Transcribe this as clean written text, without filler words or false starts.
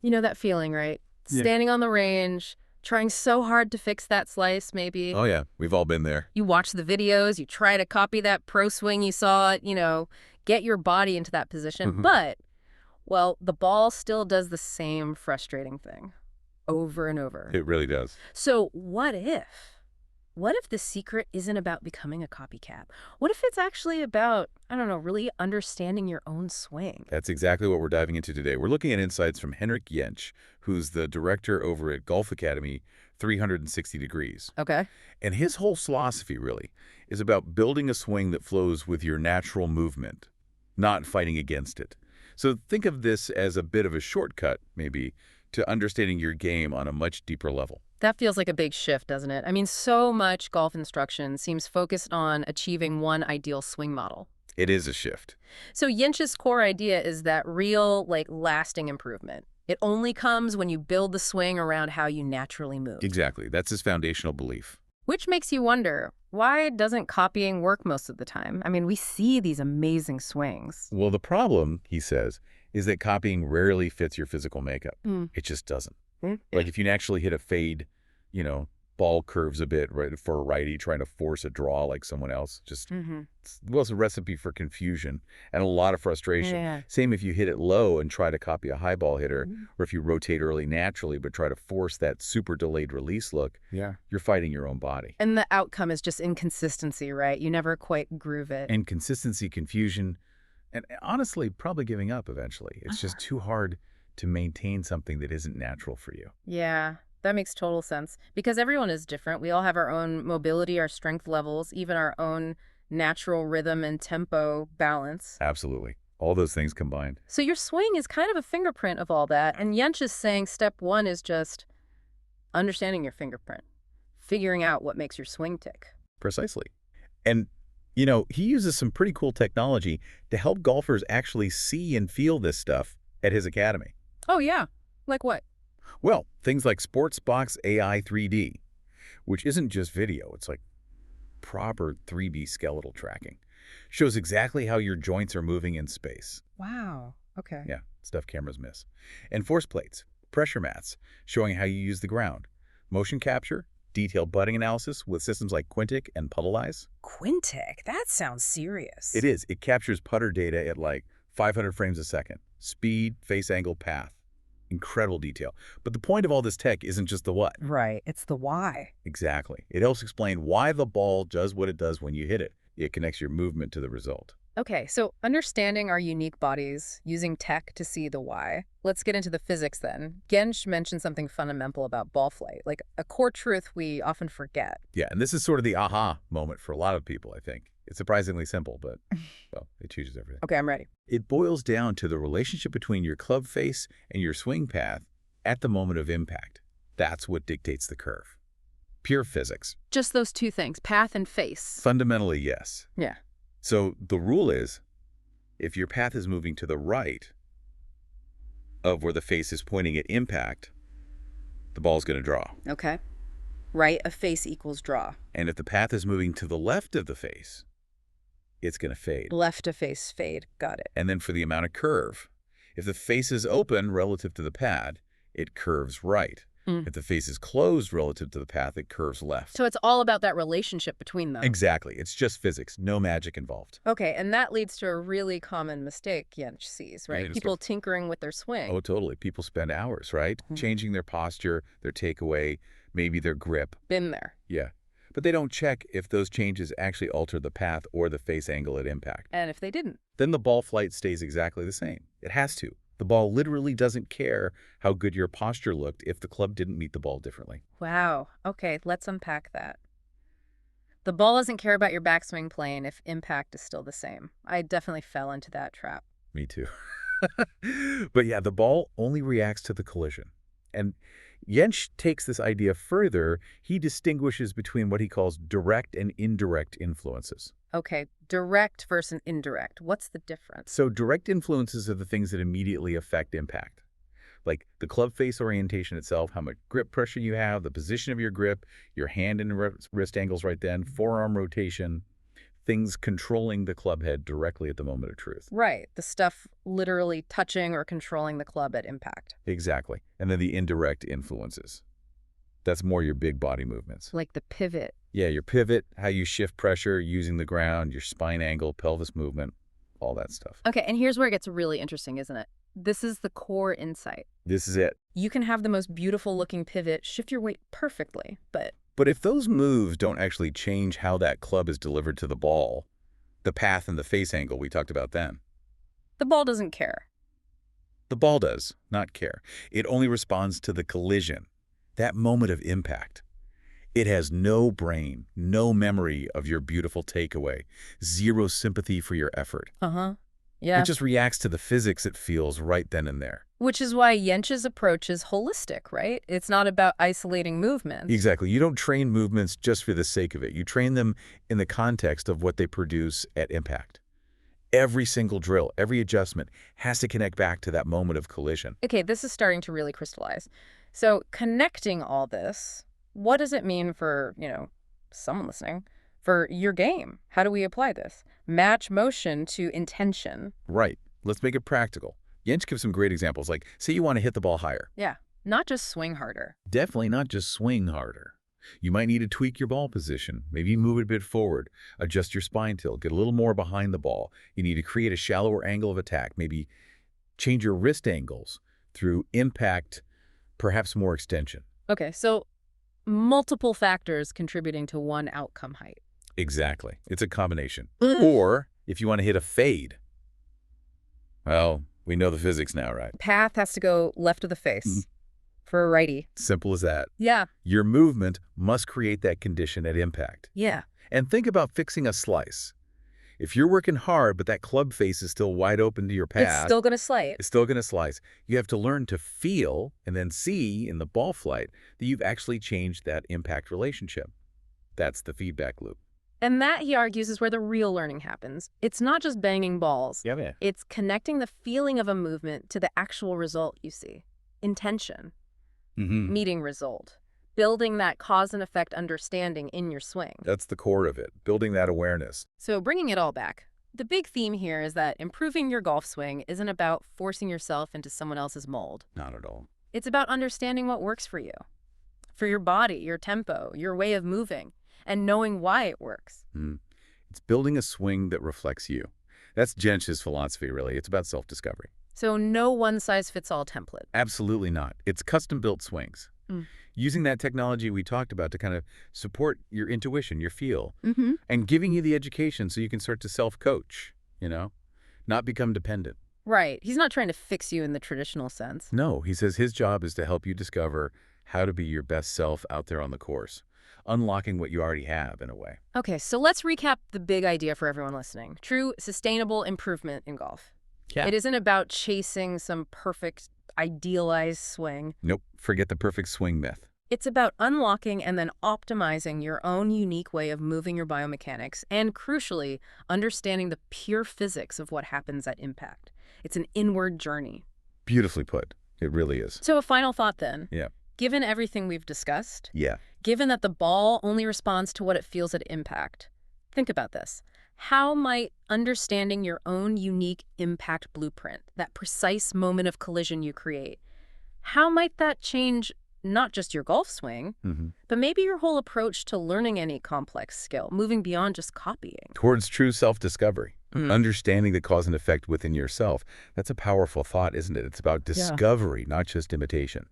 You know that feeling, right? Yeah. Standing on the range, trying so hard to fix that slice, maybe. Oh, yeah. We've all been there. You watch the videos, you try to copy that pro swing you saw, get your body into that position. But, well, the ball still does the same frustrating thing over and over. It really does. So what if? What if the secret isn't about becoming a copycat? What if it's actually about, I don't know, really understanding your own swing? That's exactly what we're diving into today. We're looking at insights from Henrik Jensch, who's the director over at Golf Academy 360 Degrees. Okay. And his whole philosophy, really, is about building a swing that flows with your natural movement, not fighting against it. So think of this as a bit of a shortcut, maybe, to understanding your game on a much deeper level. That feels like a big shift, doesn't it? I mean, so much golf instruction seems focused on achieving one ideal swing model. It is a shift. So Yinch's core idea is that real, lasting improvement. It only comes when you build the swing around how you naturally move. Exactly. That's his foundational belief. Which makes you wonder, why doesn't copying work most of the time? I mean, we see these amazing swings. Well, the problem, he says, is that copying rarely fits your physical makeup. It just doesn't. Like if you naturally hit a fade, ball curves a bit right for a righty trying to force a draw like someone else. It's a recipe for confusion and a lot of frustration. Yeah. Same if you hit it low and try to copy a high ball hitter, or if you rotate early naturally but try to force that super delayed release look, you're fighting your own body. And the outcome is just inconsistency, right? You never quite groove it. Inconsistency, confusion, and honestly, probably giving up eventually. It's just too hard to maintain something that isn't natural for you. Yeah, that makes total sense. Because everyone is different. We all have our own mobility, our strength levels, even our own natural rhythm and tempo balance. Absolutely. All those things combined. So your swing is kind of a fingerprint of all that. And Yench is saying step one is just understanding your fingerprint, figuring out what makes your swing tick. Precisely. And, he uses some pretty cool technology to help golfers actually see and feel this stuff at his academy. Oh, yeah. Like what? Well, things like SportsBox AI 3D, which isn't just video. It's like proper 3D skeletal tracking. Shows exactly how your joints are moving in space. Wow. Okay. Yeah, stuff cameras miss. And force plates, pressure mats, showing how you use the ground. Motion capture, detailed putting analysis with systems like Quintic and Puddleize. Quintic? That sounds serious. It is. It captures putter data at like 500 frames a second. Speed, face angle, path. Incredible detail. But the point of all this tech isn't just the what. Right. It's the why. Exactly. It helps explain why the ball does what it does when you hit it. It connects your movement to the result. Okay, so understanding our unique bodies, using tech to see the why. Let's get into the physics then. Gensch mentioned something fundamental about ball flight, like a core truth we often forget. Yeah, and this is sort of the aha moment for a lot of people, I think. It's surprisingly simple, but, well, it changes everything. Okay, I'm ready. It boils down to the relationship between your club face and your swing path at the moment of impact. That's what dictates the curve. Pure physics. Just those two things, path and face. Fundamentally, yes. Yeah. So the rule is, if your path is moving to the right of where the face is pointing at impact, the ball's going to draw. Okay. Right of face equals draw. And if the path is moving to the left of the face, it's going to fade. Left of face fade. Got it. And then for the amount of curve, if the face is open relative to the pad, it curves right. If the face is closed relative to the path, it curves left. So it's all about that relationship between them. Exactly. It's just physics. No magic involved. Okay, and that leads to a really common mistake Yench sees, right? Yeah, People tinkering with their swing. Oh, totally. People spend hours, right? Changing their posture, their takeaway, maybe their grip. Been there. Yeah. But they don't check if those changes actually alter the path or the face angle at impact. And if they didn't? Then the ball flight stays exactly the same. It has to. The ball literally doesn't care how good your posture looked if the club didn't meet the ball differently. Wow. Okay, let's unpack that. The ball doesn't care about your backswing plane if impact is still the same. I definitely fell into that trap. Me too. But yeah, the ball only reacts to the collision. And Jensch takes this idea further. He distinguishes between what he calls direct and indirect influences. Okay, direct versus indirect. What's the difference? So direct influences are the things that immediately affect impact. Like the club face orientation itself, how much grip pressure you have, the position of your grip, your hand and wrist angles right then, forearm rotation. things controlling the club head directly at the moment of truth. Right. The stuff literally touching or controlling the club at impact. Exactly. And then the indirect influences. That's more your big body movements. Like the pivot. Yeah, your pivot, how you shift pressure using the ground, your spine angle, pelvis movement, all that stuff. Okay, and here's where it gets really interesting, isn't it? This is the core insight. This is it. You can have the most beautiful looking pivot, shift your weight perfectly, but if those moves don't actually change how that club is delivered to the ball, the path and the face angle we talked about then, the ball doesn't care. the ball does not care. It only responds to the collision, that moment of impact. It has no brain, no memory of your beautiful takeaway, zero sympathy for your effort. Yeah. It just reacts to the physics it feels right then and there. Which is why Jentsch's approach is holistic, right? It's not about isolating movements. Exactly. You don't train movements just for the sake of it. You train them in the context of what they produce at impact. Every single drill, every adjustment has to connect back to that moment of collision. Okay, this is starting to really crystallize. So connecting all this, what does it mean for, someone listening, for your game? How do we apply this? Match motion to intention. Right. Let's make it practical. Jentsch gives some great examples, like say you want to hit the ball higher. Yeah, not just swing harder. Definitely not just swing harder. You might need to tweak your ball position, maybe move it a bit forward, adjust your spine tilt, get a little more behind the ball. You need to create a shallower angle of attack, maybe change your wrist angles through impact, perhaps more extension. Okay, so multiple factors contributing to one outcome height. Exactly. It's a combination. Or if you want to hit a fade, well, we know the physics now, right? Path has to go left of the face for a righty. Simple as that. Yeah. Your movement must create that condition at impact. Yeah. And think about fixing a slice. If you're working hard, but that club face is still wide open to your path, It's still going to slice. it's still going to slice. You have to learn to feel and then see in the ball flight that you've actually changed that impact relationship. That's the feedback loop. And that, he argues, is where the real learning happens. It's not just banging balls. Yeah, man. It's connecting the feeling of a movement to the actual result you see. Intention. Meeting result. Building that cause and effect understanding in your swing. That's the core of it, building that awareness. So bringing it all back, the big theme here is that improving your golf swing isn't about forcing yourself into someone else's mold. Not at all. It's about understanding what works for you, for your body, your tempo, your way of moving, and knowing why it works. It's building a swing that reflects you. That's Jentsch's philosophy, really. It's about self-discovery. So no one-size-fits-all template. Absolutely not. It's custom-built swings. Using that technology we talked about to kind of support your intuition, your feel, and giving you the education so you can start to self-coach, not become dependent. Right. He's not trying to fix you in the traditional sense. No, he says his job is to help you discover how to be your best self out there on the course, unlocking what you already have in a way. Okay, so let's recap the big idea for everyone listening. True, sustainable improvement in golf. Yeah. It isn't about chasing some perfect, idealized swing. Nope. Forget the perfect swing myth. It's about unlocking and then optimizing your own unique way of moving your biomechanics and, crucially, understanding the pure physics of what happens at impact. It's an inward journey. Beautifully put. It really is. So a final thought then. Yeah. Given everything we've discussed, Yeah. given that the ball only responds to what it feels at impact, think about this. How might understanding your own unique impact blueprint, that precise moment of collision you create, how might that change not just your golf swing, but maybe your whole approach to learning any complex skill, moving beyond just copying? Towards true self-discovery, understanding the cause and effect within yourself. That's a powerful thought, isn't it? It's about discovery, not just imitation.